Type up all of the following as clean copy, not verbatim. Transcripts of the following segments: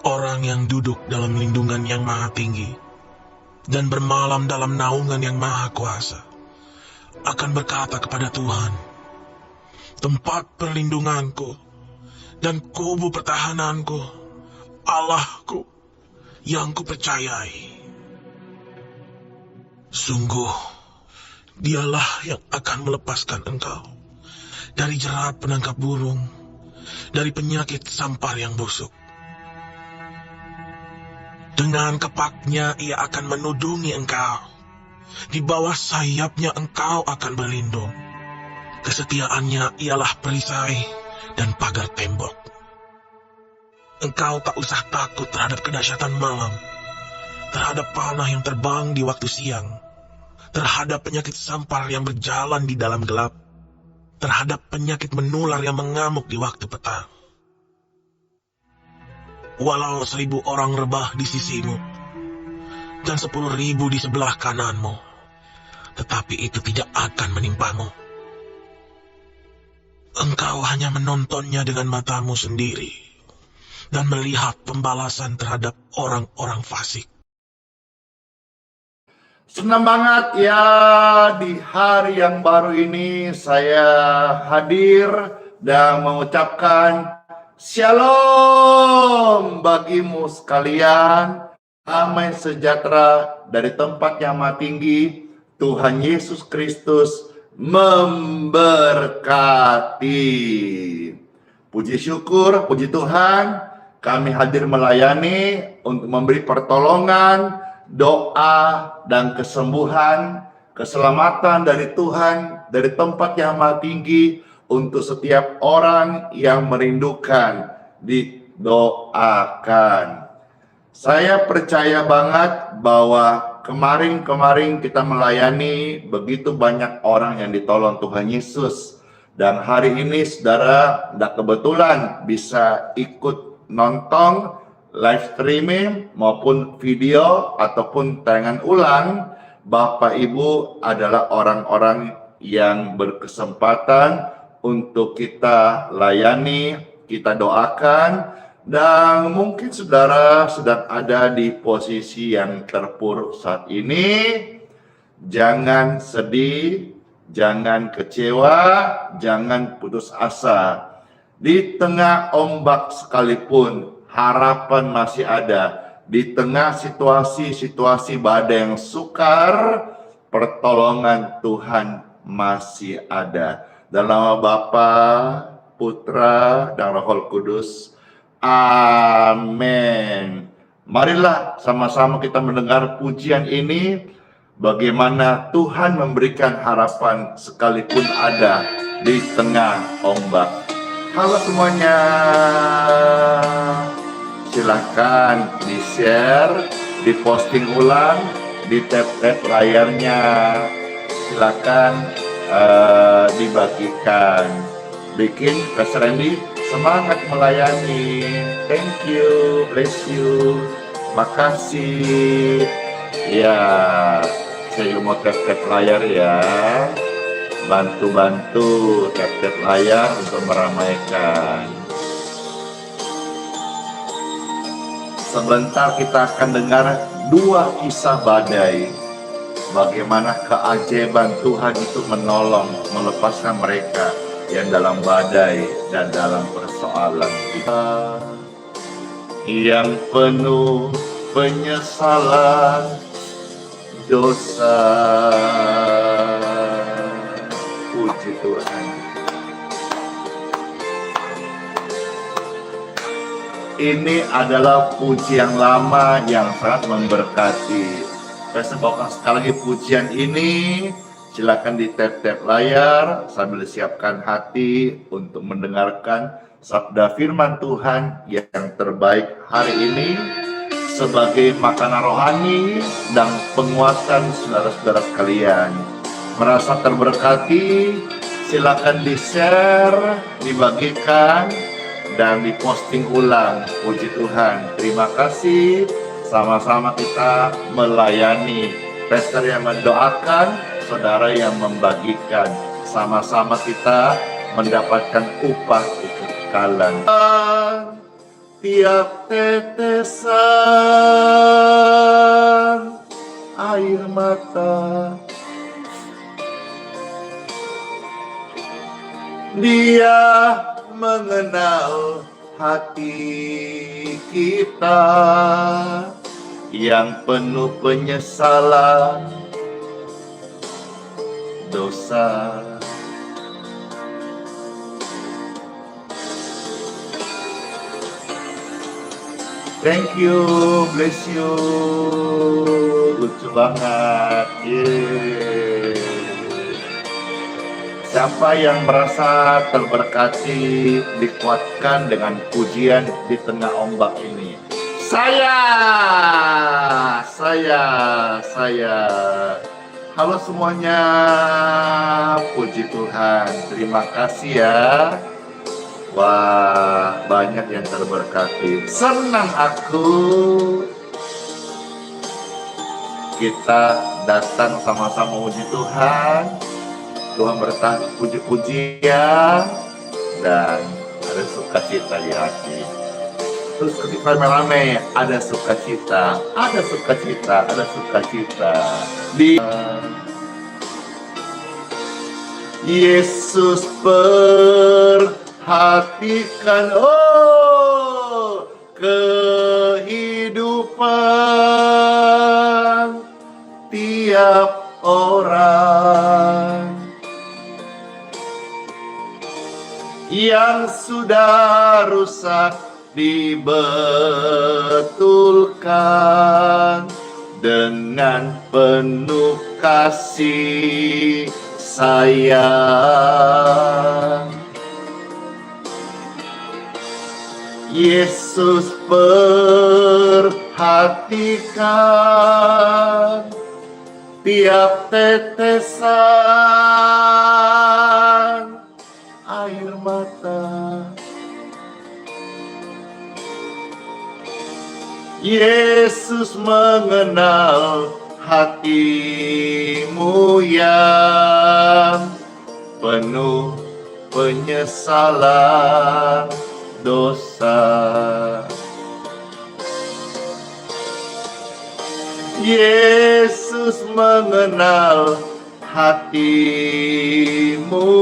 Orang yang duduk dalam lindungan yang maha tinggi dan bermalam dalam naungan yang maha kuasa akan berkata kepada Tuhan, tempat perlindunganku dan kubu pertahananku, Allahku yang kupercayai. Sungguh, dialah yang akan melepaskan engkau dari jerat penangkap burung, dari penyakit sampar yang busuk. Dengan kepaknya ia akan menudungi engkau. Di bawah sayapnya engkau akan berlindung. Kesetiaannya ialah perisai dan pagar tembok. Engkau tak usah takut terhadap kedahsyatan malam, terhadap panah yang terbang di waktu siang, terhadap penyakit sampar yang berjalan di dalam gelap, terhadap penyakit menular yang mengamuk di waktu petang. Walau 1000 orang rebah di sisimu, dan 10.000 di sebelah kananmu, tetapi itu tidak akan menimpamu. Engkau hanya menontonnya dengan matamu sendiri, dan melihat pembalasan terhadap orang-orang fasik. Senang banget ya, di hari yang baru ini saya hadir dan mengucapkan Shalom bagimu sekalian, damai sejahtera dari tempat yang maha tinggi. Tuhan Yesus Kristus memberkati. Puji syukur, puji Tuhan, kami hadir melayani untuk memberi pertolongan, doa, dan kesembuhan, keselamatan dari Tuhan, dari tempat yang maha tinggi, untuk setiap orang yang merindukan, didoakan. Saya percaya banget bahwa kemarin kita melayani begitu banyak orang yang ditolong Tuhan Yesus. Dan hari ini saudara kebetulan bisa ikut nonton live streaming maupun video ataupun tayangan ulang. Bapak Ibu adalah orang-orang yang berkesempatan untuk kita layani, kita doakan, dan mungkin saudara sedang ada di posisi yang terpuruk saat ini. Jangan sedih, jangan kecewa, jangan putus asa. Di tengah ombak sekalipun, harapan masih ada. Di tengah situasi-situasi badai yang sukar, pertolongan Tuhan masih ada. Dalam nama Bapa, Putra, dan Roh Kudus. Amin. Marilah sama-sama kita mendengar pujian ini. Bagaimana Tuhan memberikan harapan sekalipun ada di tengah ombak. Halo semuanya. Silahkan di-share, di-posting ulang, di tap-tap layarnya. Silahkan dibagikan. Bikin Pastor Randy semangat melayani. Thank you, bless you, makasih. Ya, saya mau tap-tap layar ya. Bantu-bantu tap-tap layar untuk meramaikan. Sebentar kita akan dengar 2 kisah badai. Bagaimana keajaiban Tuhan itu menolong, melepaskan mereka yang dalam badai dan dalam persoalan kita. Yang penuh penyesalan dosa. Puji Tuhan. Ini adalah pujian lama yang sangat memberkati. Pastor bawakan sekali lagi pujian ini. Silakan di tap-tap layar sambil siapkan hati untuk mendengarkan sabda firman Tuhan yang terbaik hari ini sebagai makanan rohani dan penguatan saudara-saudara sekalian. Merasa terberkati, silakan di-share, dibagikan, dan diposting ulang. Puji Tuhan. Terima kasih. Sama-sama kita melayani. Pastor yang mendoakan, saudara yang membagikan. Sama-sama kita mendapatkan upah kekekalan. Tiap tetesan air mata, Dia mengenal hati kita yang penuh penyesalan dosa. Thank you, bless you. Lucu banget. Yeay. Siapa yang merasa terberkati, dikuatkan dengan pujian di tengah ombak ini? Saya. Halo semuanya, puji Tuhan. Terima kasih ya. Wah, banyak yang terberkati. Senang aku. Kita datang sama-sama puji Tuhan. Tuhan bertahan puji-pujian dan ada sukacita di hati. Terus ketika rame-rame ada sukacita di Yesus perhatikan kehidupan tiap orang yang sudah rusak dibetulkan dengan penuh kasih sayang. Yesus perhatikan tiap tetesan air mata. Yesus mengenal hatimu yang penuh penyesalan dosa. Yesus mengenal hatimu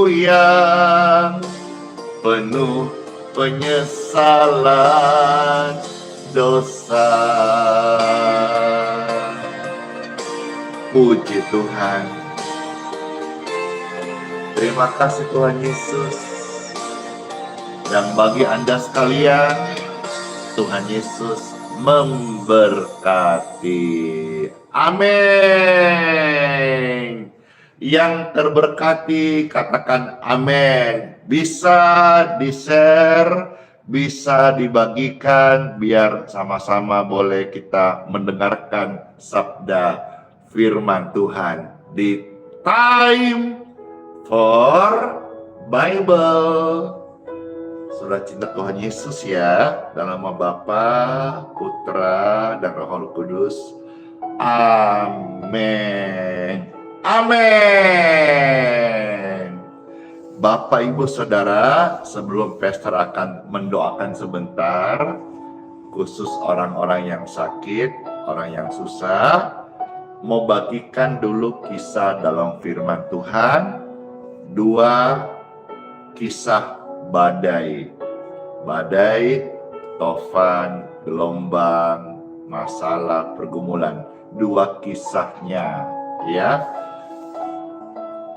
yang penuh penyesalan dosa. Puji Tuhan. Terima kasih Tuhan Yesus. Dan bagi Anda sekalian, Tuhan Yesus memberkati. Amin. Yang terberkati katakan amin. Bisa di-share, bisa dibagikan biar sama-sama boleh kita mendengarkan sabda firman Tuhan di Time for Bible. Saudara cinta Tuhan Yesus ya, dalam nama Bapa, Putra, dan Roh Kudus. Amin. Amin. Bapak, Ibu, Saudara, sebelum pastor akan mendoakan sebentar, khusus orang-orang yang sakit, orang yang susah, mau bagikan dulu kisah dalam firman Tuhan, 2 kisah badai, tofan, gelombang, masalah, pergumulan, 2 kisahnya, ya.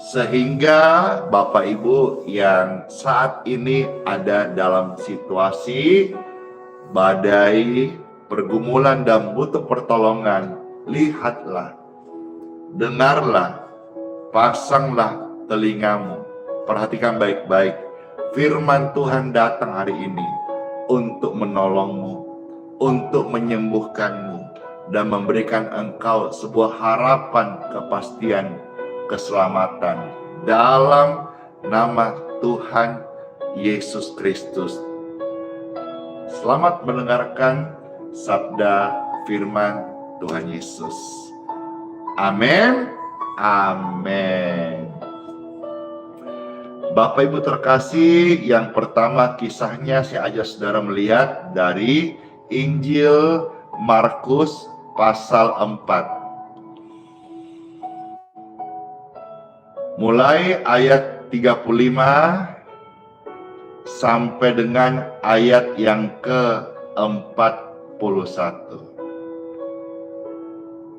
Sehingga Bapak Ibu yang saat ini ada dalam situasi badai, pergumulan dan butuh pertolongan, lihatlah dengarlah, pasanglah telingamu, perhatikan baik-baik. Firman Tuhan datang hari ini untuk menolongmu, untuk menyembuhkanmu, dan memberikan engkau sebuah harapan, kepastian, keselamatan dalam nama Tuhan Yesus Kristus. Selamat mendengarkan sabda firman Tuhan Yesus. Amin. Amin. Bapak Ibu terkasih, yang pertama kisahnya saya ajak saudara melihat dari Injil Markus pasal 4. Mulai ayat 35 sampai dengan ayat yang ke-41.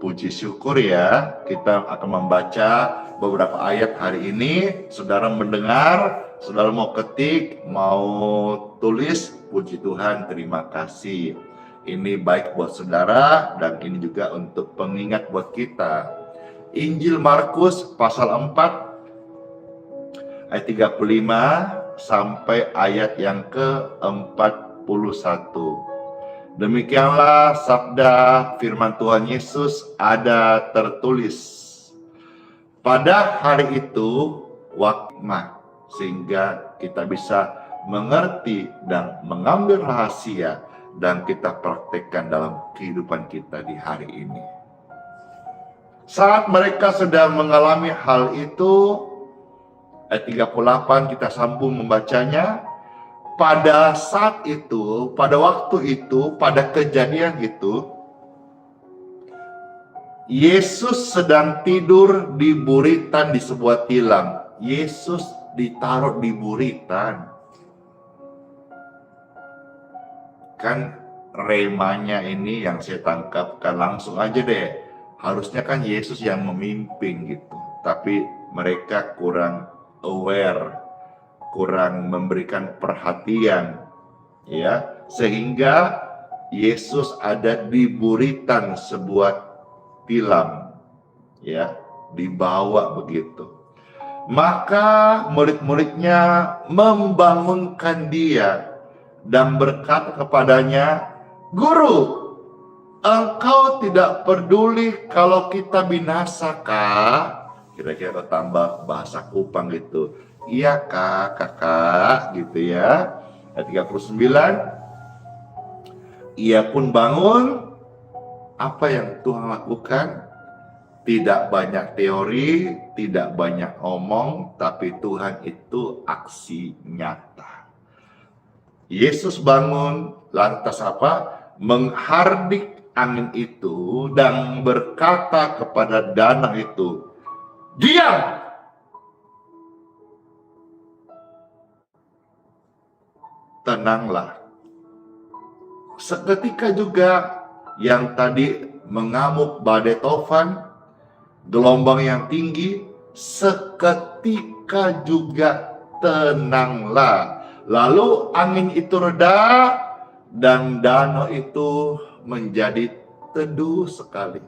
Puji syukur ya, kita akan membaca beberapa ayat hari ini. Saudara mendengar, saudara mau ketik, mau tulis, puji Tuhan, terima kasih. Ini baik buat saudara dan ini juga untuk pengingat buat kita. Injil Markus pasal 4 ayat 35 sampai ayat yang ke-41. Demikianlah sabda firman Tuhan Yesus ada tertulis. Pada hari itu wakmah, sehingga kita bisa mengerti dan mengambil rahasia dan kita praktekkan dalam kehidupan kita di hari ini. Saat mereka sedang mengalami hal itu, ayat 38 kita sambung membacanya. Pada saat itu, pada waktu itu, pada kejadian itu, Yesus sedang tidur di buritan di sebuah tilam. Yesus ditaruh di buritan. Kan remanya ini yang saya tangkapkan langsung aja deh. Harusnya kan Yesus yang memimpin gitu. Tapi mereka kurang aware, kurang memberikan perhatian, ya, sehingga Yesus ada di buritan sebuah tilam, ya, dibawa begitu. Maka murid-muridnya membangunkan dia dan berkata kepadanya, "Guru, engkau tidak peduli kalau kita binasa kah?" Kira-kira tambah bahasa Kupang gitu. Iya kak, kakak, gitu ya. Ayat 39. Ia pun bangun. Apa yang Tuhan lakukan? Tidak banyak teori, tidak banyak omong, tapi Tuhan itu aksi nyata. Yesus bangun, lantas apa? Menghardik angin itu dan berkata kepada danau itu, "Diam!" Tenanglah. Seketika juga yang tadi mengamuk badai tofan, gelombang yang tinggi, seketika juga tenanglah. Lalu angin itu reda dan danau itu menjadi teduh sekali.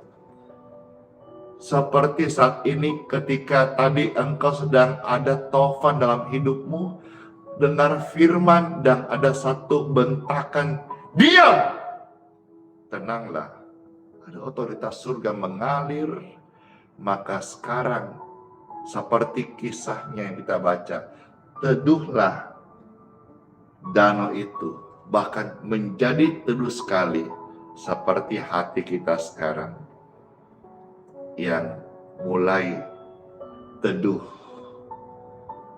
Seperti saat ini ketika tadi engkau sedang ada tofan dalam hidupmu, dengar firman dan ada satu bentakan, "Diam!" Tenanglah. Ada otoritas surga mengalir. Maka sekarang seperti kisahnya yang kita baca, teduhlah danau itu, bahkan menjadi teduh sekali seperti hati kita sekarang yang mulai teduh,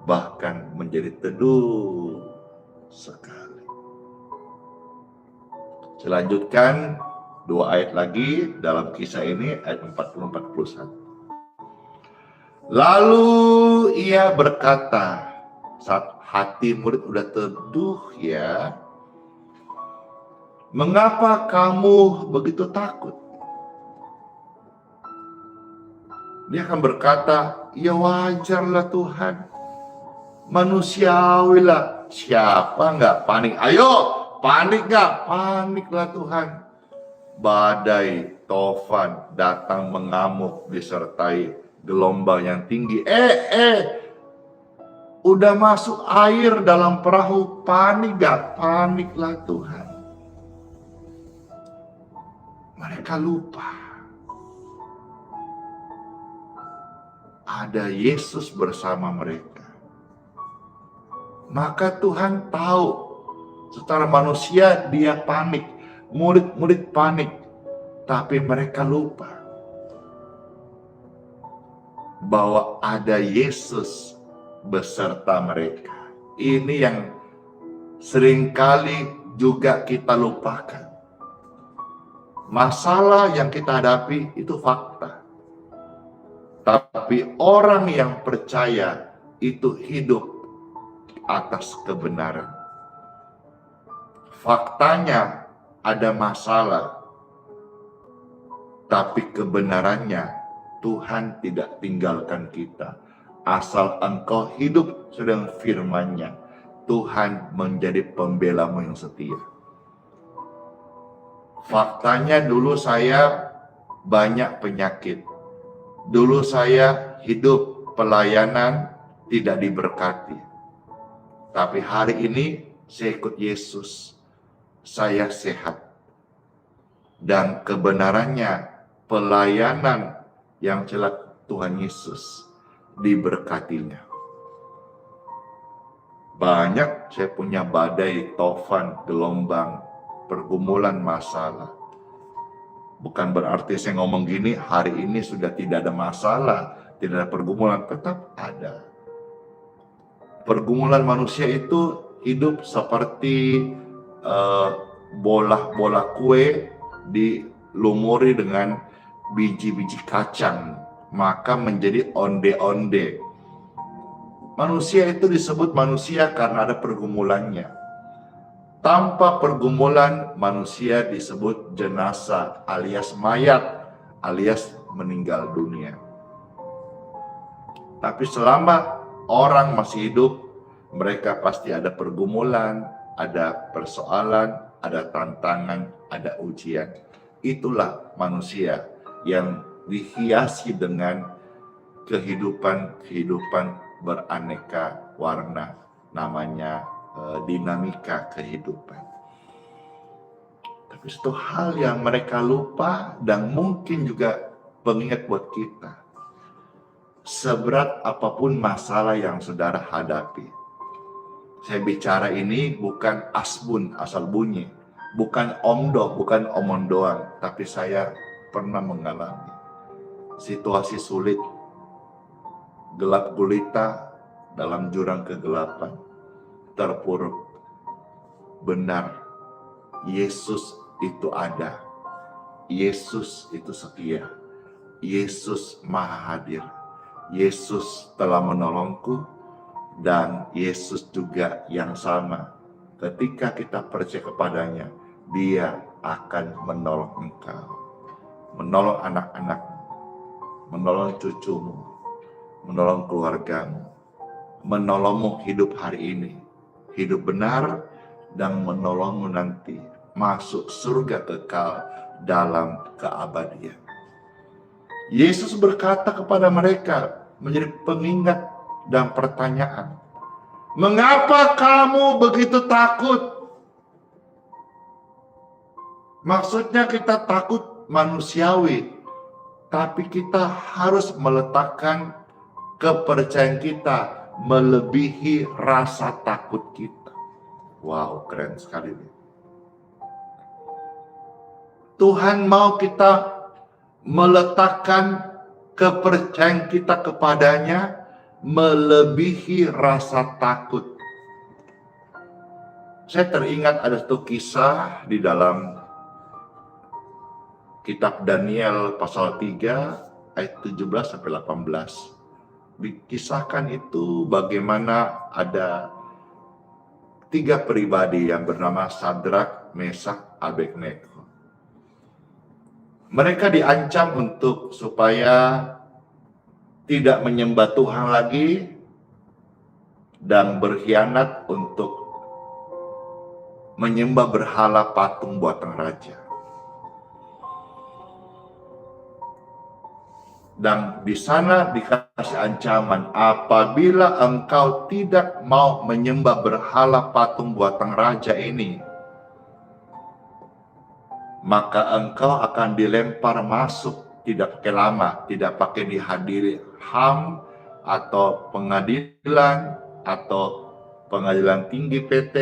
bahkan menjadi teduh sekali. Saya lanjutkan 2 ayat lagi dalam kisah ini, ayat 40-41. Lalu ia berkata, saat hati murid udah teduh ya, "Mengapa kamu begitu takut?" Dia akan berkata, "Ya wajarlah Tuhan, manusiawilah, siapa nggak panik? Ayo, panik nggak? Paniklah Tuhan. Badai Tofan datang mengamuk disertai gelombang yang tinggi. Udah masuk air dalam perahu, panik gak? Paniklah Tuhan. Mereka lupa ada Yesus bersama mereka. Maka Tuhan tahu secara manusia dia panik, murid-murid panik, tapi mereka lupa bahwa ada Yesus beserta mereka. Ini yang seringkali juga kita lupakan. Masalah yang kita hadapi itu fakta. Tapi orang yang percaya itu hidup atas kebenaran. Faktanya ada masalah, tapi kebenarannya Tuhan tidak tinggalkan kita. Asal engkau hidup sedang firman-Nya, Tuhan menjadi pembelamu yang setia. Faktanya dulu saya banyak penyakit. Dulu saya hidup pelayanan tidak diberkati. Tapi hari ini saya ikut Yesus. Saya sehat. Dan kebenarannya pelayanan yang celak Tuhan Yesus diberkatinya. Banyak saya punya badai, tofan, gelombang, pergumulan masalah. Bukan berarti saya ngomong gini, hari ini sudah tidak ada masalah, tidak ada pergumulan, tetap ada. Pergumulan manusia itu hidup seperti bola kue dilumuri dengan biji-biji kacang, maka menjadi onde-onde. Manusia itu disebut manusia karena ada pergumulannya. Tanpa pergumulan, manusia disebut jenazah alias mayat alias meninggal dunia. Tapi selama orang masih hidup, mereka pasti ada pergumulan, ada persoalan, ada tantangan, ada ujian. Itulah manusia yang dihiasi dengan kehidupan beraneka warna, namanya dinamika kehidupan. Tapi satu hal yang mereka lupa dan mungkin juga pengingat buat kita, seberat apapun masalah yang saudara hadapi. Saya bicara ini bukan asbun, asal bunyi, bukan omdo, bukan omong doang, tapi saya pernah mengalami situasi sulit, gelap gulita dalam jurang kegelapan, terpuruk. Benar, Yesus itu ada. Yesus itu setia. Yesus maha hadir. Yesus telah menolongku, dan Yesus juga yang sama. Ketika kita percaya kepadanya, Dia akan menolong engkau, menolong anak-anakmu, menolong cucumu, menolong keluargamu, menolongmu hidup hari ini, hidup benar, dan menolongmu nanti masuk surga kekal dalam keabadian. Yesus berkata kepada mereka, menjadi pengingat dan pertanyaan, mengapa kamu begitu takut? Maksudnya kita takut manusiawi, tapi kita harus meletakkan kepercayaan kita melebihi rasa takut kita. Wow, keren sekali nih. Tuhan mau kita meletakkan kepercayaan kita kepadanya melebihi rasa takut. Saya teringat ada satu kisah di dalam kitab Daniel pasal 3 ayat 17-18. Dikisahkan itu bagaimana ada 3 pribadi yang bernama Sadrak, Mesak, Abednego. Mereka diancam supaya tidak menyembah Tuhan lagi dan berkhianat untuk menyembah berhala patung buatan raja. Dan di sana dikasih ancaman, apabila engkau tidak mau menyembah berhala patung buatan raja ini, maka engkau akan dilempar masuk, tidak pakai lama, tidak pakai dihadiri HAM atau pengadilan atau pengadilan tinggi PT,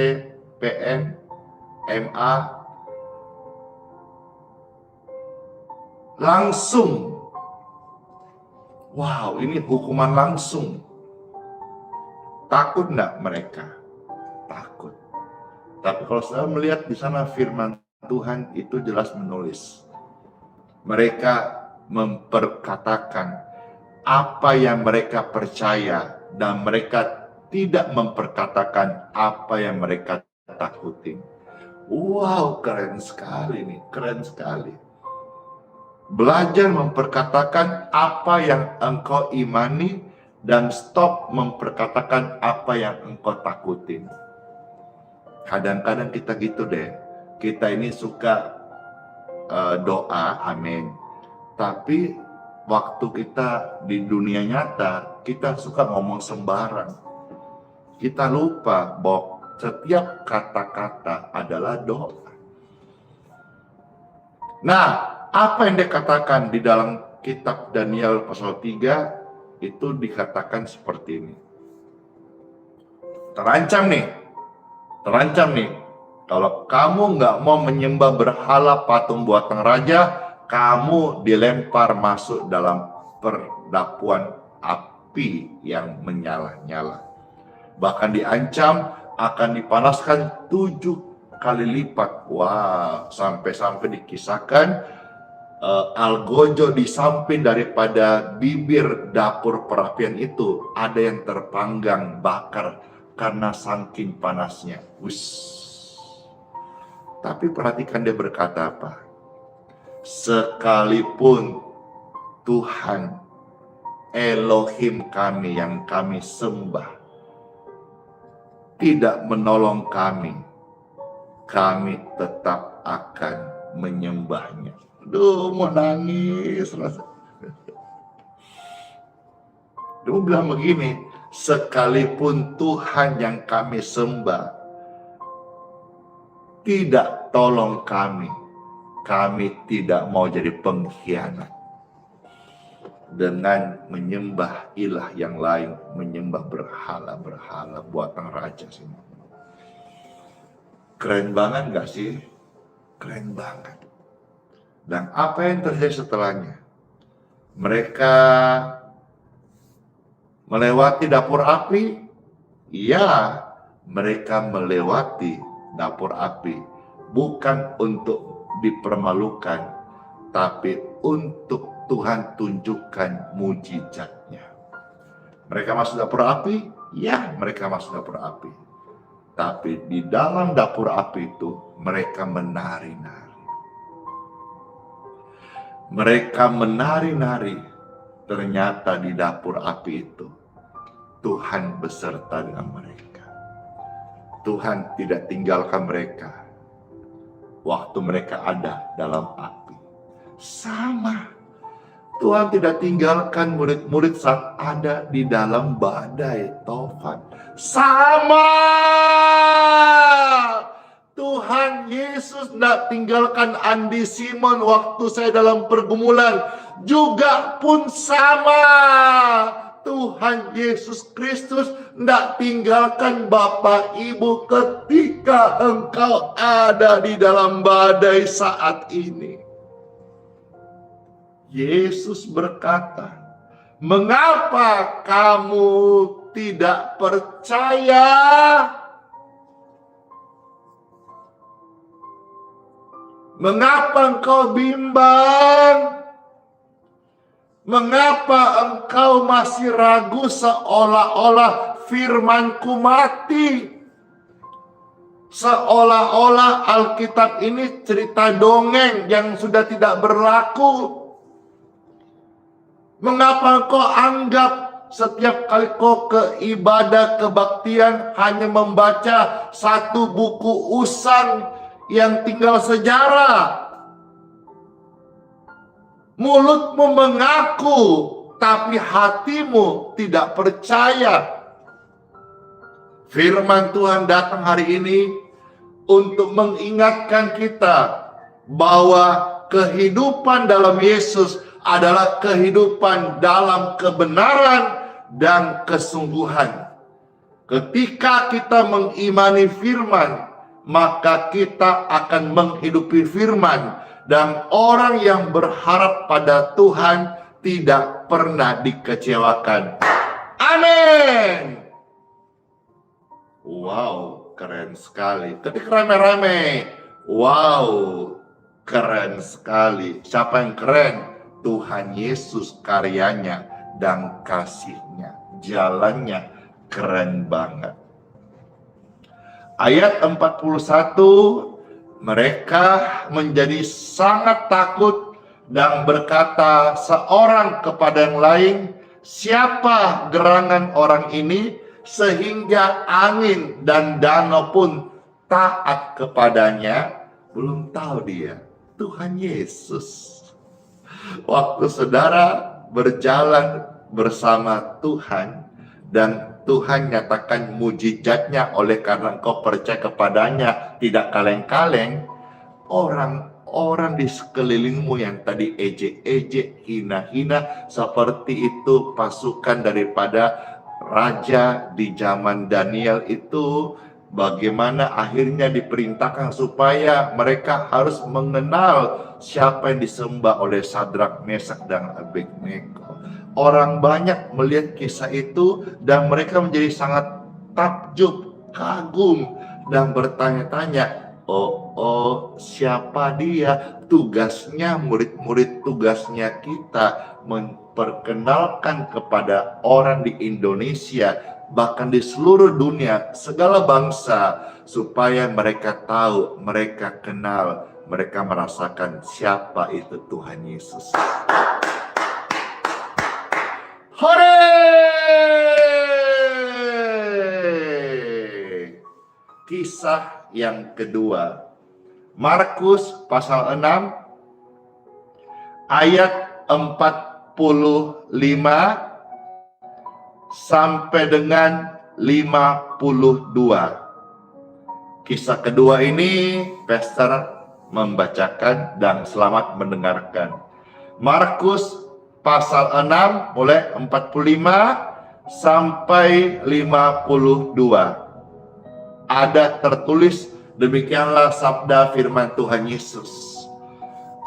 PN, MA, langsung. Wow, ini hukuman langsung. Takut enggak mereka? Takut. Tapi kalau saya melihat di sana firman Tuhan itu jelas menulis. Mereka memperkatakan apa yang mereka percaya dan mereka tidak memperkatakan apa yang mereka takutin. Wow, keren sekali nih, keren sekali. Belajar memperkatakan apa yang engkau imani dan stop memperkatakan apa yang engkau takutin. Kadang-kadang kita gitu deh. Kita ini suka doa, amin. Tapi waktu kita di dunia nyata, kita suka ngomong sembarang. Kita lupa bahwa setiap kata-kata adalah doa. Nah, apa yang dikatakan di dalam kitab Daniel pasal 3 itu dikatakan seperti ini. Terancam nih. Kalau kamu nggak mau menyembah berhala patung buatan raja, kamu dilempar masuk dalam perdapuan api yang menyala-nyala. Bahkan diancam akan dipanaskan 7 kali lipat. Wah, sampai-sampai dikisahkan algojo di samping daripada bibir dapur perapian itu ada yang terpanggang bakar karena saking panasnya. Tapi perhatikan dia berkata apa? Sekalipun Tuhan Elohim kami yang kami sembah tidak menolong kami tetap akan menyembahnya. Aduh, mau nangis. Dia bilang begini, sekalipun Tuhan yang kami sembah tidak tolong kami tidak mau jadi pengkhianat dengan menyembah ilah yang lain, menyembah berhala buatan raja semua. Keren banget gak sih? Keren banget. Dan apa yang terjadi setelahnya? Mereka melewati dapur api? Ya, mereka melewati dapur api. Bukan untuk dipermalukan, tapi untuk Tuhan tunjukkan mujizatnya. Mereka masuk dapur api? Ya, mereka masuk dapur api. Tapi di dalam dapur api itu, mereka menari-nari. Mereka menari-nari, ternyata di dapur api itu Tuhan beserta dengan mereka. Tuhan tidak tinggalkan mereka waktu mereka ada dalam api. Sama, Tuhan tidak tinggalkan murid-murid saat ada di dalam badai tofan. Sama, Tuhan Yesus tidak tinggalkan Andi Simon waktu saya dalam pergumulan. Juga pun sama, Tuhan Yesus Kristus tidak tinggalkan Bapak Ibu ketika engkau ada di dalam badai saat ini. Yesus berkata, mengapa kamu tidak percaya? Mengapa engkau bimbang? Mengapa engkau masih ragu seolah-olah firman-Ku mati? Seolah-olah Alkitab ini cerita dongeng yang sudah tidak berlaku. Mengapa engkau anggap setiap kali kau ke ibadah kebaktian hanya membaca satu buku usang yang tinggal sejarah? Mulutmu mengaku, tapi hatimu tidak percaya. Firman Tuhan datang hari ini untuk mengingatkan kita bahwa kehidupan dalam Yesus adalah kehidupan dalam kebenaran dan kesungguhan. Ketika kita mengimani firman, maka kita akan menghidupi firman, dan orang yang berharap pada Tuhan tidak pernah dikecewakan. Amin. Wow, keren sekali. Ketik rame-rame. Wow, keren sekali. Siapa yang keren? Tuhan Yesus, karyanya dan kasihnya. Jalannya keren banget. Ayat 41, mereka menjadi sangat takut dan berkata seorang kepada yang lain, siapa gerangan orang ini sehingga angin dan danau pun taat kepadanya? Belum tahu dia, Tuhan Yesus. Waktu saudara berjalan bersama Tuhan dan Tuhan nyatakan mujizatnya oleh karena engkau percaya kepadanya, tidak kaleng-kaleng, orang-orang di sekelilingmu yang tadi ejek-ejek, hina-hina, seperti itu pasukan daripada raja di zaman Daniel itu, bagaimana akhirnya diperintahkan supaya mereka harus mengenal siapa yang disembah oleh Sadrak, Mesak, dan Abednego. Orang banyak melihat kisah itu dan mereka menjadi sangat takjub, kagum, dan bertanya-tanya, oh, siapa dia? Tugasnya, murid-murid tugasnya kita memperkenalkan kepada orang di Indonesia, bahkan di seluruh dunia, segala bangsa, supaya mereka tahu, mereka kenal, mereka merasakan siapa itu Tuhan Yesus. Hore! Kisah yang kedua, Markus pasal 6 ayat 45 sampai dengan 52. Kisah kedua ini Pastor membacakan dan selamat mendengarkan. Markus pasal 6 mulai 45 sampai 52. Ada tertulis, demikianlah sabda firman Tuhan Yesus.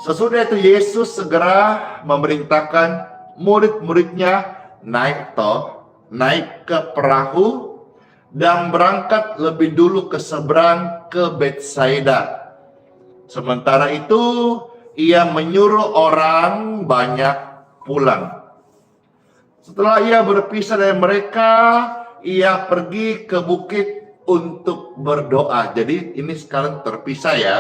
Sesudah itu Yesus segera memerintahkan murid-muridnya naik ke perahu dan berangkat lebih dulu ke seberang ke Betsaida. Sementara itu ia menyuruh orang banyak pulang. Setelah ia berpisah dari mereka, ia pergi ke bukit untuk berdoa. Jadi ini sekarang terpisah ya.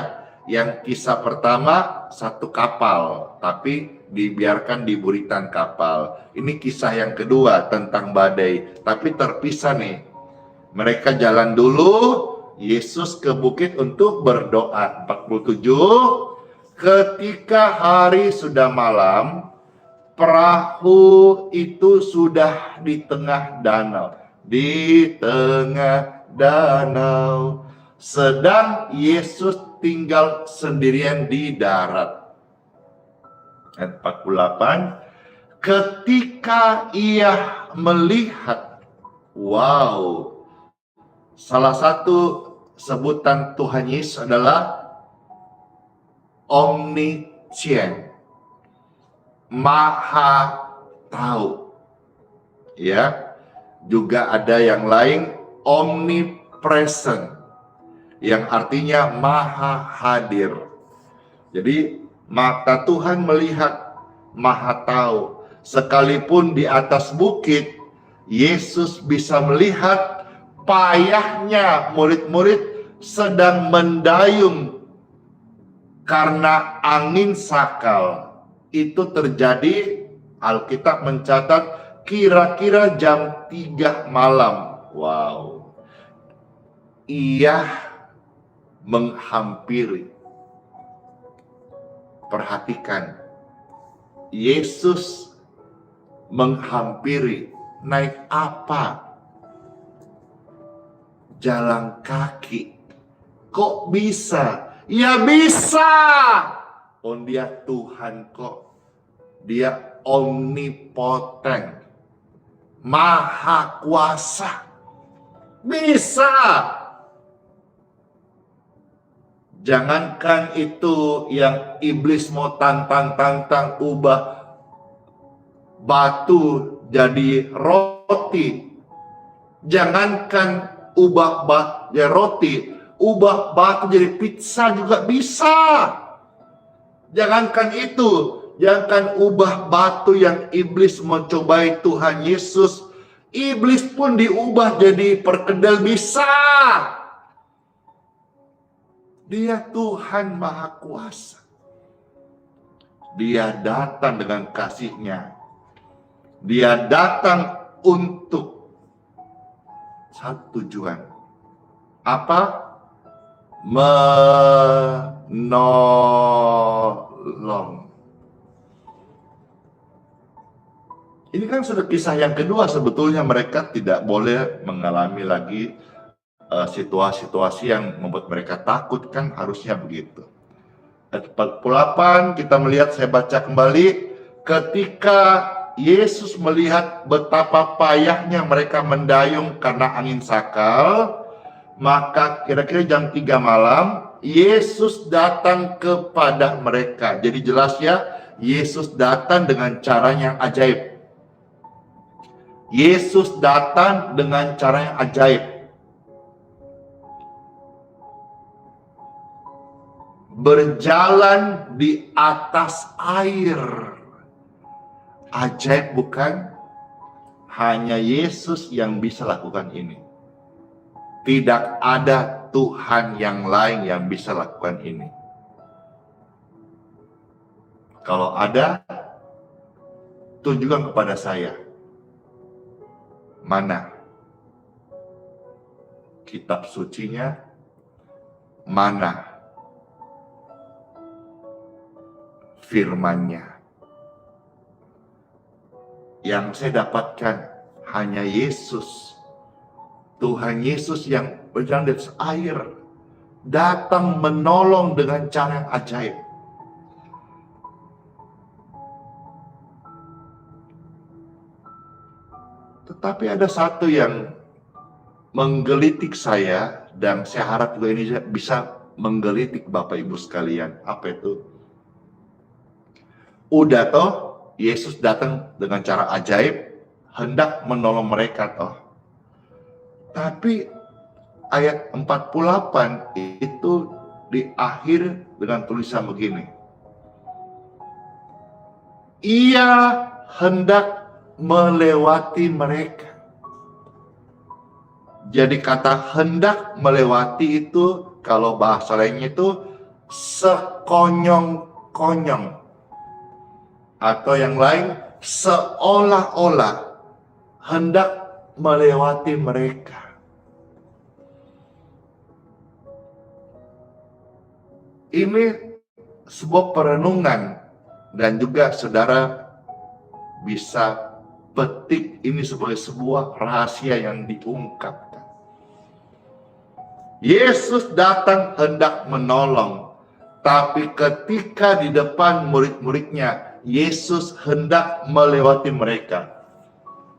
Yang kisah pertama satu kapal, tapi dibiarkan di buritan kapal. Ini kisah yang kedua tentang badai, tapi terpisah nih. Mereka jalan dulu, Yesus ke bukit untuk berdoa. 47, ketika hari sudah malam, perahu itu sudah di tengah danau. Di tengah danau, sedang Yesus tinggal sendirian di darat. Ayat 48, ketika ia melihat, wow, salah satu sebutan Tuhan Yesus adalah omniscient, maha tahu. Ya, juga ada yang lain omnipresent, yang artinya maha hadir. Jadi mata Tuhan melihat, maha tahu. Sekalipun di atas bukit, Yesus bisa melihat payahnya murid-murid sedang mendayung karena angin sakal. Itu terjadi, Alkitab mencatat kira-kira jam 3 malam. Wow. Ia menghampiri. Perhatikan, Yesus menghampiri. Naik apa? Jalan kaki. Kok bisa? Ya bisa. Oh, dia Tuhan kok. Dia omnipoten. Maha kuasa. Bisa. Jangankan itu yang iblis mau tantang ubah batu jadi roti. Jangankan ubah batu jadi roti, ubah batu jadi pizza juga bisa. Jangankan itu, jangankan ubah batu yang iblis mencobai Tuhan Yesus, iblis pun diubah jadi perkedel bisa. Dia Tuhan Maha Kuasa. Dia datang dengan kasih-Nya. Dia datang untuk satu tujuan. Apa? Menolong. Ini kan sudah kisah yang kedua, sebetulnya mereka tidak boleh mengalami lagi situasi-situasi yang membuat mereka takut, kan harusnya begitu. Ayat 48 kita melihat, saya baca kembali, ketika Yesus melihat betapa payahnya mereka mendayung karena angin sakal, maka kira-kira jam 3 malam Yesus datang kepada mereka. Jadi jelas ya, Yesus datang dengan cara yang ajaib. Yesus datang dengan cara yang ajaib. Berjalan di atas air. Ajaib bukan? Hanya Yesus yang bisa lakukan ini. Tidak ada Tuhan yang lain yang bisa lakukan ini. Kalau ada, tunjukkan kepada saya. Mana kitab sucinya? Mana firman-Nya? Yang saya dapatkan hanya Yesus, Tuhan Yesus yang berjalan di atas air, datang menolong dengan cara yang ajaib. Tetapi ada satu yang menggelitik saya, dan saya harap juga ini bisa menggelitik Bapak Ibu sekalian. Apa itu? Udah toh, Yesus datang dengan cara ajaib, hendak menolong mereka toh. Tapi ayat 48 itu di akhir dengan tulisan begini. Ia hendak melewati mereka. Jadi kata hendak melewati itu, kalau bahasa lainnya itu sekonyong-konyong. Atau yang lain, seolah-olah hendak melewati mereka. Ini sebuah perenungan, dan juga saudara bisa petik ini sebagai sebuah rahasia yang diungkapkan. Yesus datang hendak menolong, tapi ketika di depan murid-muridnya, Yesus hendak melewati mereka.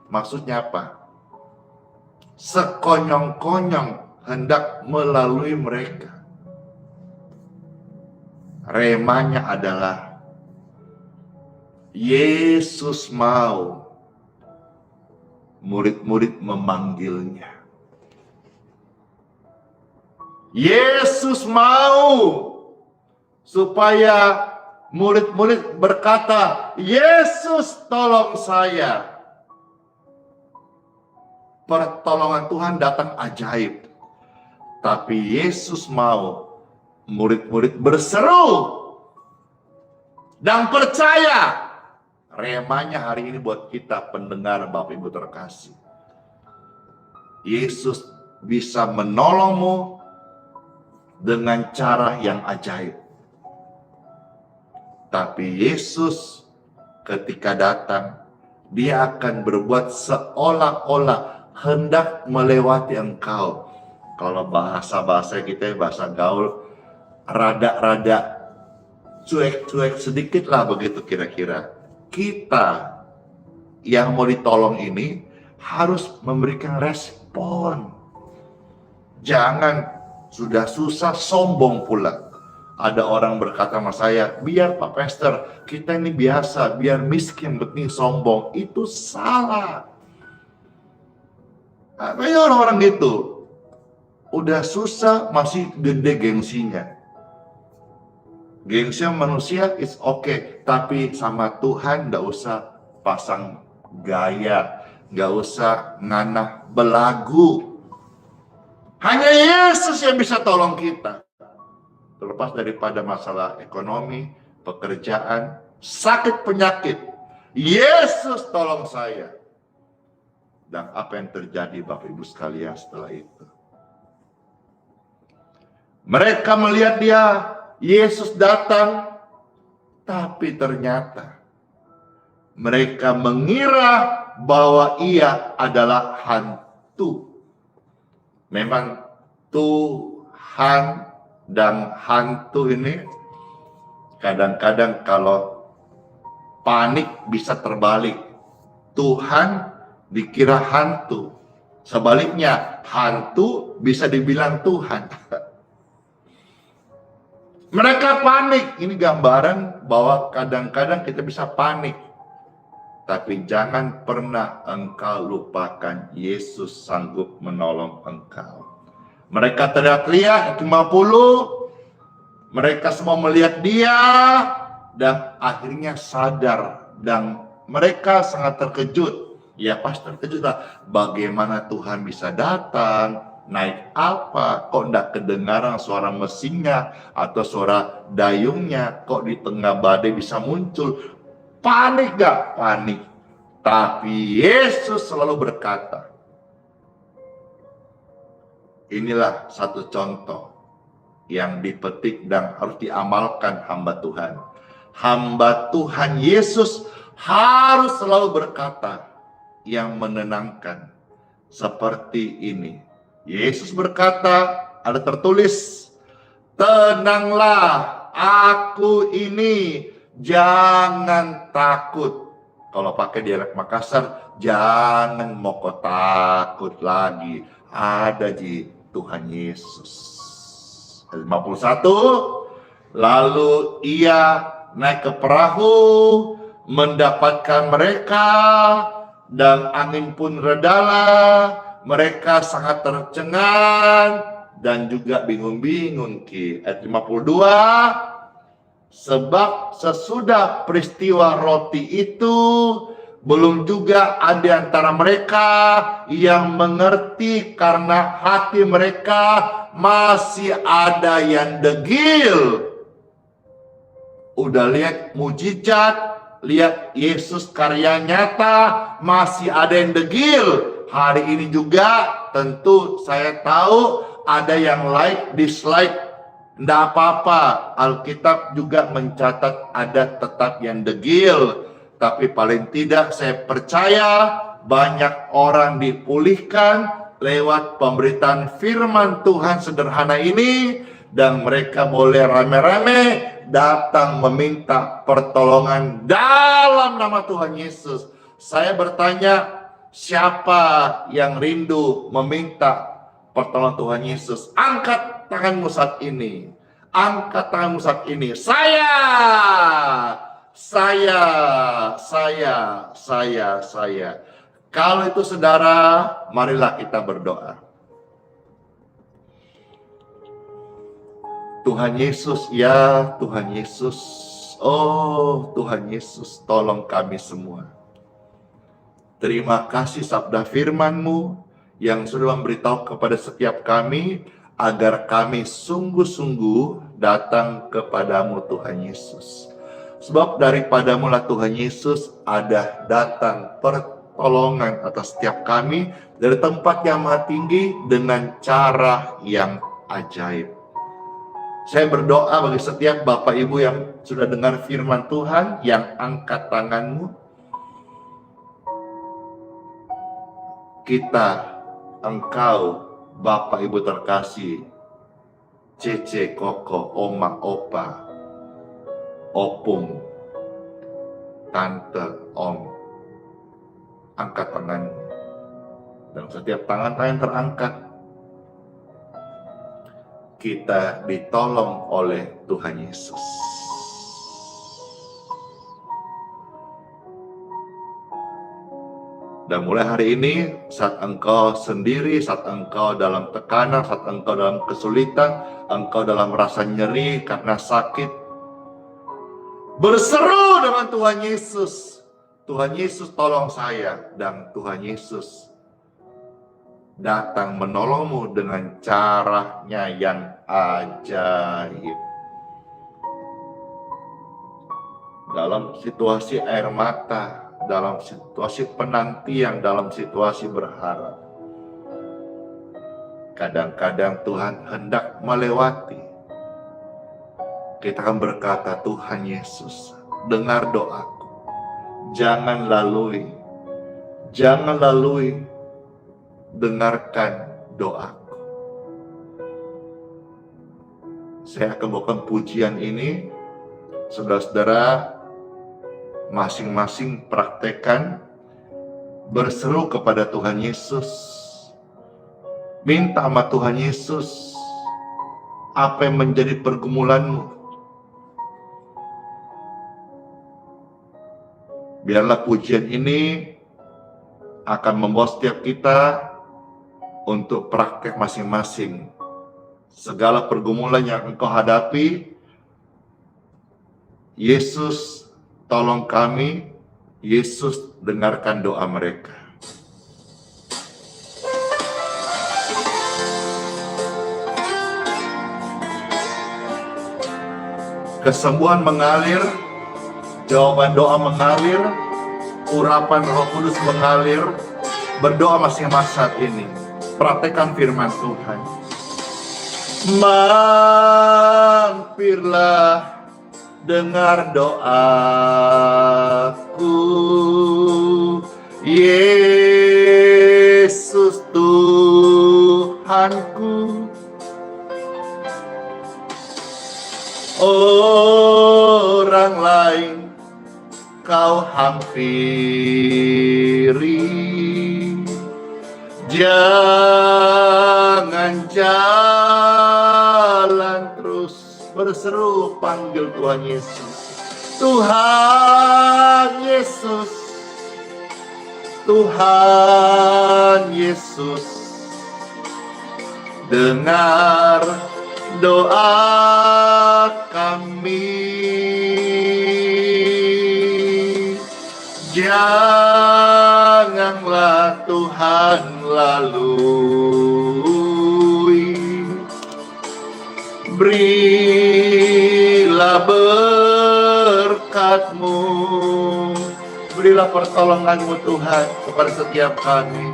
Maksudnya apa? Sekonyong-konyong hendak melalui mereka. Remanya adalah Yesus mau murid-murid memanggilnya. Yesus mau supaya murid-murid berkata, Yesus tolong saya. Pertolongan Tuhan datang ajaib. Tapi Yesus mau murid-murid berseru dan percaya. Remanya hari ini buat kita pendengar Bapak Ibu terkasih. Yesus bisa menolongmu dengan cara yang ajaib. Tapi Yesus ketika datang, dia akan berbuat seolah-olah hendak melewati engkau. Kalau bahasa kita, bahasa gaul, rada-rada cuek-cuek sedikit lah begitu kira-kira. Kita yang mau ditolong ini harus memberikan respon. Jangan sudah susah sombong pula. Ada orang berkata sama saya, biar Pak Pastor, kita ini biasa, biar miskin penting sombong. Itu salah. Banyak orang-orang gitu. Udah susah masih gede gengsinya. Gengsi manusia is okay, tapi sama Tuhan nggak usah pasang gaya, nggak usah nganah belagu. Hanya Yesus yang bisa tolong kita. Terlepas daripada masalah ekonomi, pekerjaan, sakit penyakit, Yesus tolong saya. Dan apa yang terjadi Bapak Ibu sekalian setelah itu? Mereka melihat dia, Yesus datang, tapi ternyata mereka mengira bahwa ia adalah hantu. Memang Tuhan dan hantu ini kadang-kadang kalau panik bisa terbalik. Tuhan dikira hantu. Sebaliknya, hantu bisa dibilang Tuhan. Mereka panik. Ini gambaran bahwa kadang-kadang kita bisa panik. Tapi jangan pernah engkau lupakan Yesus sanggup menolong engkau. Mereka teriak-teriak 50. Mereka semua melihat dia. Dan akhirnya sadar. Dan mereka sangat terkejut. Ya pasti terkejut lah. Bagaimana Tuhan bisa datang? Naik apa? Kok tidak kedengaran suara mesinnya? Atau suara dayungnya? Kok di tengah badai bisa muncul? Panik gak? Panik. Tapi Yesus selalu berkata, inilah satu contoh yang dipetik dan harus diamalkan hamba Tuhan. Hamba Tuhan Yesus harus selalu berkata yang menenangkan seperti ini. Yesus berkata, ada tertulis, tenanglah, aku ini, jangan takut. Kalau pakai dialek Makassar, jangan moko takut lagi. Ada di Tuhan Yesus. 51, lalu ia naik ke perahu, mendapatkan mereka, dan angin pun redalah. Mereka sangat tercengang dan juga bingung-bingung. Ayat 52, sebab sesudah peristiwa roti itu, belum juga ada antara mereka yang mengerti karena hati mereka masih ada yang degil. Udah lihat mujizat, lihat Yesus karya nyata, masih ada yang degil. Hari ini juga tentu saya tahu ada yang like, dislike. Tidak apa-apa, Alkitab juga mencatat ada tetap yang degil. Tapi paling tidak saya percaya banyak orang dipulihkan lewat pemberitaan firman Tuhan sederhana ini. Dan mereka boleh rame-rame datang meminta pertolongan dalam nama Tuhan Yesus. Saya bertanya, siapa yang rindu meminta pertolongan Tuhan Yesus? Angkat tanganmu saat ini. Angkat tanganmu saat ini. Saya. Kalau itu saudara, marilah kita berdoa. Tuhan Yesus, ya Tuhan Yesus. Oh Tuhan Yesus, tolong kami semua. Terima kasih sabda firman-Mu yang sudah memberitahu kepada setiap kami agar kami sungguh-sungguh datang kepadamu Tuhan Yesus. Sebab daripadamu lah Tuhan Yesus ada datang pertolongan atas setiap kami dari tempat yang maha tinggi dengan cara yang ajaib. Saya berdoa bagi setiap Bapak Ibu yang sudah dengar firman Tuhan, yang angkat tanganmu. Kita, engkau, Bapak Ibu terkasih, Cece, Koko, Oma, Opa, Opung, Tante, Om, angkat tanganmu. Dan setiap tangan yang terangkat, kita ditolong oleh Tuhan Yesus. Dan mulai hari ini, saat engkau sendiri, saat engkau dalam tekanan, saat engkau dalam kesulitan, engkau dalam rasa nyeri karena sakit, berseru dengan Tuhan Yesus. Tuhan Yesus tolong saya, dan Tuhan Yesus datang menolongmu dengan caranya yang ajaib. Dalam situasi air mata, dalam situasi penantian, dalam situasi berharap, kadang-kadang Tuhan hendak melewati. Kita akan berkata, Tuhan Yesus, dengar doaku. Jangan lalui, dengarkan doaku. Saya akan bawakan pujian ini, saudara-saudara, masing-masing praktekkan, berseru kepada Tuhan Yesus, minta sama Tuhan Yesus apa yang menjadi pergumulanmu. Biarlah pujian ini akan membawa setiap kita untuk praktek masing-masing. Segala pergumulan yang engkau hadapi, Yesus tolong kami, Yesus dengarkan doa mereka. Kesembuhan mengalir, jawaban doa mengalir, urapan Roh Kudus mengalir. Berdoa masing-masing saat ini. Praktekkan firman Tuhan. Mampirlah, dengar doaku, Yesus Tuhanku. Orang lain kau hampiri, jangan jalan terus, berseru panggil Tuhan Yesus. Tuhan Yesus, Tuhan Yesus, dengar doa kami. Janganlah Tuhan lalui, berilah berkat-Mu, berilah pertolongan-Mu Tuhan kepada setiap kami.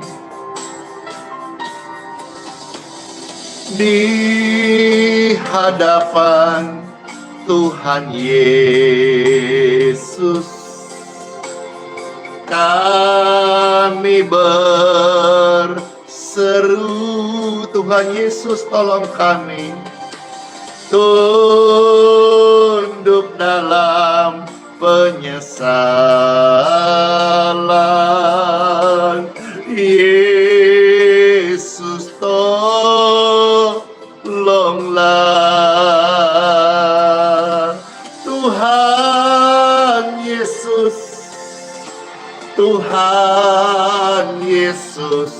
Di hadapan Tuhan Yesus, kami berseru, Tuhan Yesus tolong kami, tunduk dalam penyesalan. Yesus tolonglah, Tuhan Yesus, Tuhan Yesus,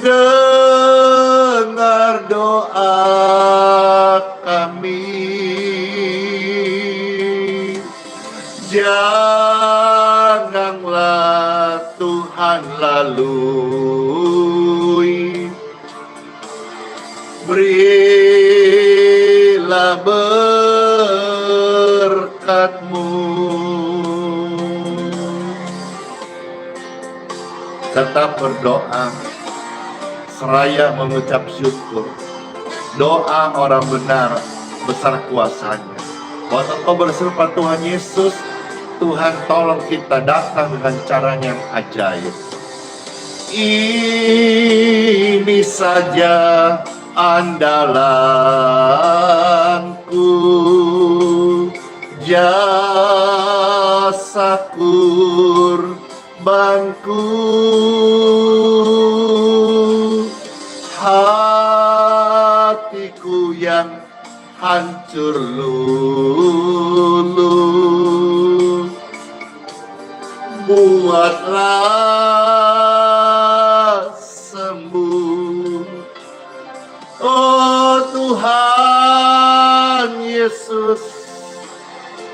dengar doa kami. Janganlah Tuhan lalui, berilah berkat-Mu. Tetap berdoa, seraya mengucap syukur, Doa orang benar besar kuasanya. Waktu kau berseru pada Tuhan Yesus, Tuhan tolong kita datang dengan caranya yang ajaib. Ini saja andalanku, jasa kurbanku, hatiku yang hancur luluh, buatlah sembuh. Oh Tuhan Yesus,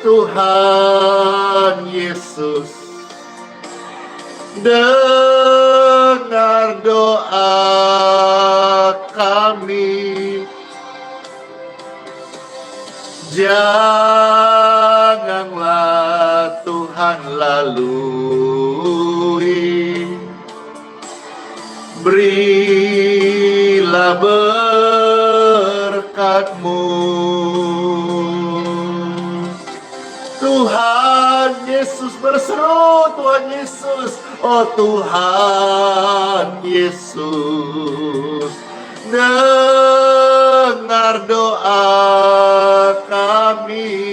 Tuhan Yesus, dengar doa kami. Janganlah Tuhan lalui, berilah berkat-Mu. Tuhan Yesus berseru, Tuhan Yesus, oh Tuhan Yesus, dengar doa kami.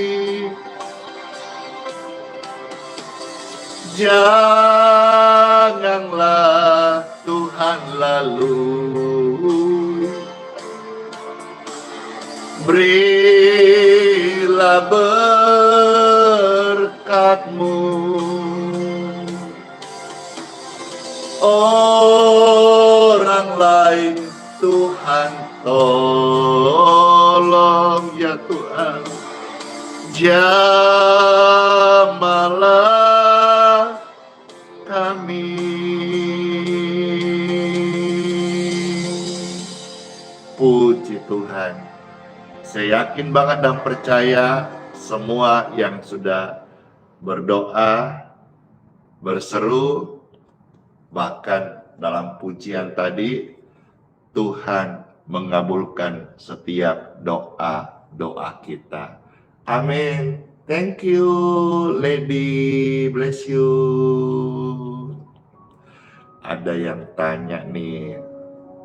Janganlah Tuhan lalui, berilah berkat-Mu. Orang lain Tuhan tolong ya Tuhan, jamahlah kami. Puji Tuhan. Saya yakin banget dan percaya semua yang sudah berdoa, berseru, bahkan dalam pujian tadi, Tuhan mengabulkan setiap doa-doa kita. Amin. Thank you, Lady. Bless you. Ada yang tanya nih,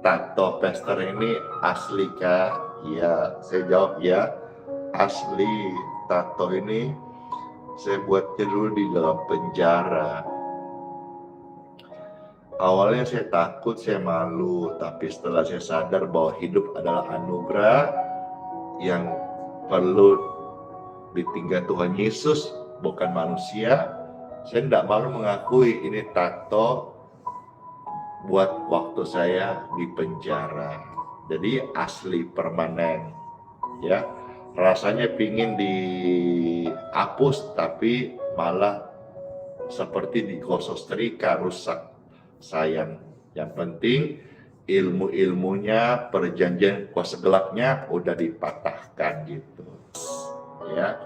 tato Pastor ini asli kah? Ya, saya jawab ya, asli. Tato ini saya buatnya dulu di dalam penjara. Awalnya saya takut, saya malu, tapi setelah saya sadar bahwa hidup adalah anugerah yang perlu ditinggal Tuhan Yesus, bukan manusia, saya tidak malu mengakui ini tato buat waktu saya di penjara. Jadi asli permanen, ya. Rasanya pingin dihapus, tapi malah seperti digosok setrika, rusak. Sayang. Yang penting ilmu-ilmunya, perjanjian kuasa gelapnya udah dipatahkan gitu, ya.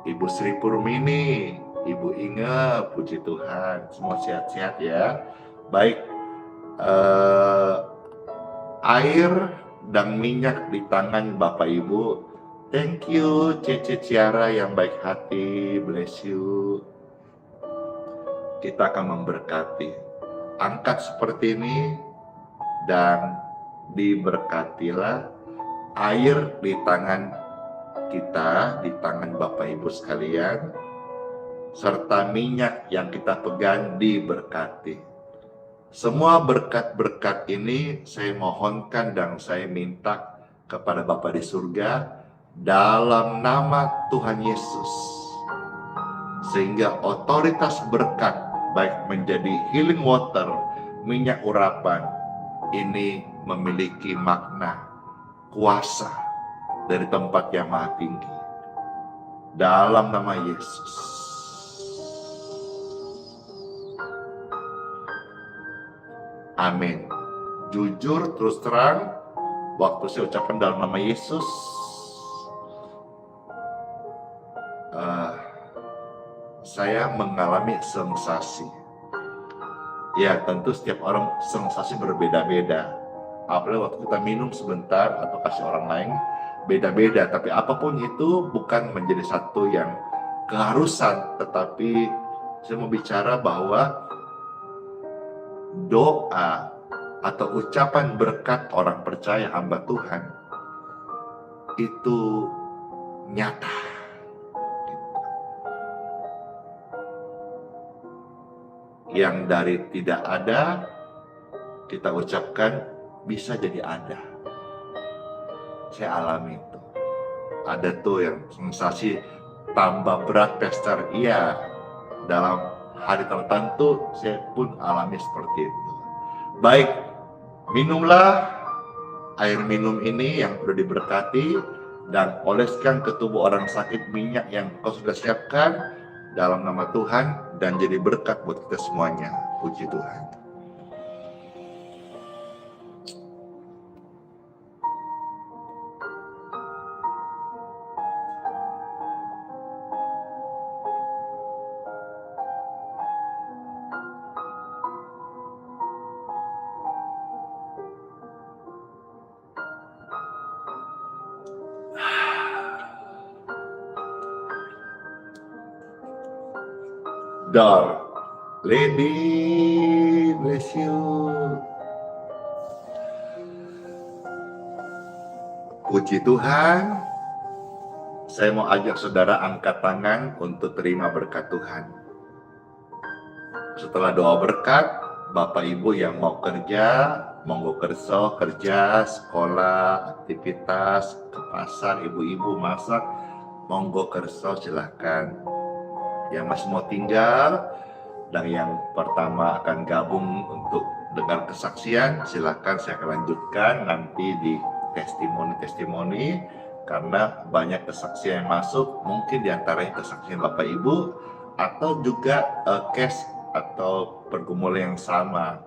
Ibu Sri Purmini, Ibu Inge, puji Tuhan, semua sehat-sehat ya. Baik, air dan minyak di tangan Bapak Ibu. Thank you Cece Ciara yang baik hati, bless you. Kita akan memberkati. Angkat seperti ini dan diberkatilah air di tangan kita, di tangan Bapak Ibu sekalian, serta minyak yang kita pegang diberkati. Semua berkat-berkat ini saya mohonkan dan saya minta kepada Bapa di surga dalam nama Tuhan Yesus, sehingga otoritas berkat baik menjadi healing water, minyak urapan, ini memiliki makna kuasa dari tempat yang maha tinggi. Dalam nama Yesus. Amin. Jujur, terus terang, waktu saya ucapkan dalam nama Yesus, saya mengalami sensasi. Ya, tentu setiap orang sensasi berbeda-beda. apalagi waktu kita minum sebentar atau kasih orang lain, beda-beda. Tapi apapun itu bukan menjadi satu yang keharusan, tetapi saya mau bicara bahwa doa atau ucapan berkat orang percaya hamba Tuhan itu nyata. Yang dari tidak ada kita ucapkan bisa jadi ada. Saya alami itu. Ada tuh yang sensasi tambah berat Pastor. Iya, dalam hari tertentu saya pun alami seperti itu. Baik, minumlah air minum ini yang sudah diberkati dan oleskan ke tubuh orang sakit minyak yang kau sudah siapkan dalam nama Tuhan dan jadi berkat buat kita semuanya. Puji Tuhan. Dar, lady, bless you. Puji Tuhan. Saya mau ajak saudara angkat tangan untuk terima berkat Tuhan. Setelah doa berkat, Bapak Ibu yang mau kerja, monggo kerja, sekolah, aktivitas, ke pasar, ibu-ibu masak, monggo kerja silahkan. Yang masih mau tinggal dan yang pertama akan gabung untuk dengar kesaksian, silakan saya akan lanjutkan nanti di testimoni karena banyak kesaksian yang masuk, mungkin diantaranya kesaksian Bapak Ibu atau juga case atau pergumulan yang sama,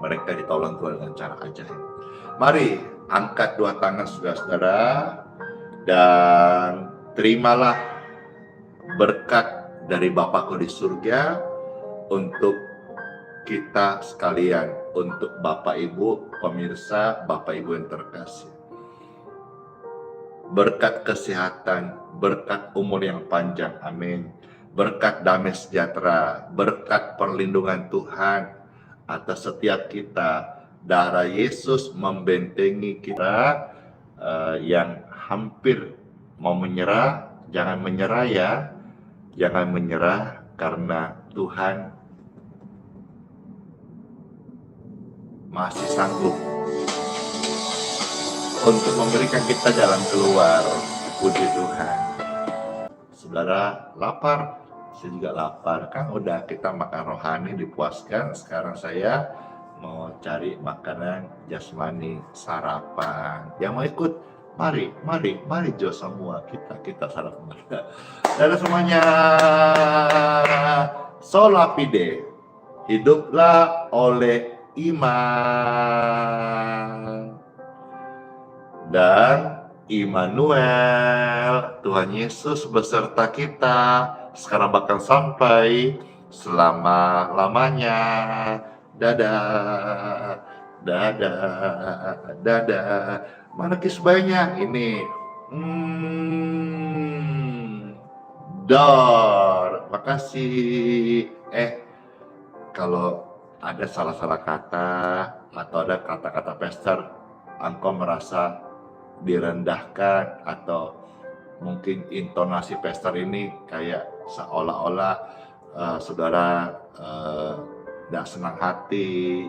mereka ditolong Tuhan dengan cara ajaib. Mari angkat dua tangan saudara-saudara dan terimalah berkat dari Bapakku di surga untuk kita sekalian, untuk Bapak Ibu pemirsa, Bapak Ibu yang terkasih. Berkat kesehatan, berkat umur yang panjang, amin. Berkat damai sejahtera, berkat perlindungan Tuhan atas setiap kita. Darah Yesus membentengi kita yang hampir mau menyerah. Jangan menyerah ya. Jangan menyerah karena Tuhan masih sanggup untuk memberikan kita jalan keluar. Puji Tuhan. Saudara lapar, saya juga lapar. Kan udah kita makan rohani dipuaskan, sekarang saya mau cari makanan jasmani, sarapan. Yang mau ikut, mari Jo semua, kita sarapan. Dadah semuanya. Sola fide, hiduplah oleh iman. Dan Immanuel, Tuhan Yesus beserta kita sekarang bahkan sampai selama-lamanya. Dadah, dadah, dadah. Mana kisbahnya ini? Dor, makasih. Kalau ada salah-salah kata atau ada kata-kata Pastor, engkau merasa direndahkan atau mungkin intonasi Pastor ini kayak seolah-olah saudara tidak senang hati,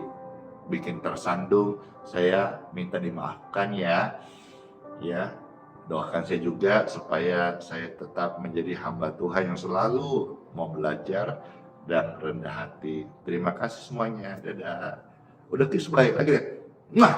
bikin tersandung, saya minta dimaafkan ya. Doakan saya juga supaya saya tetap menjadi hamba Tuhan yang selalu mau belajar dan rendah hati. Terima kasih semuanya. Dadah. Udah kisah baik lagi deh. Mwah.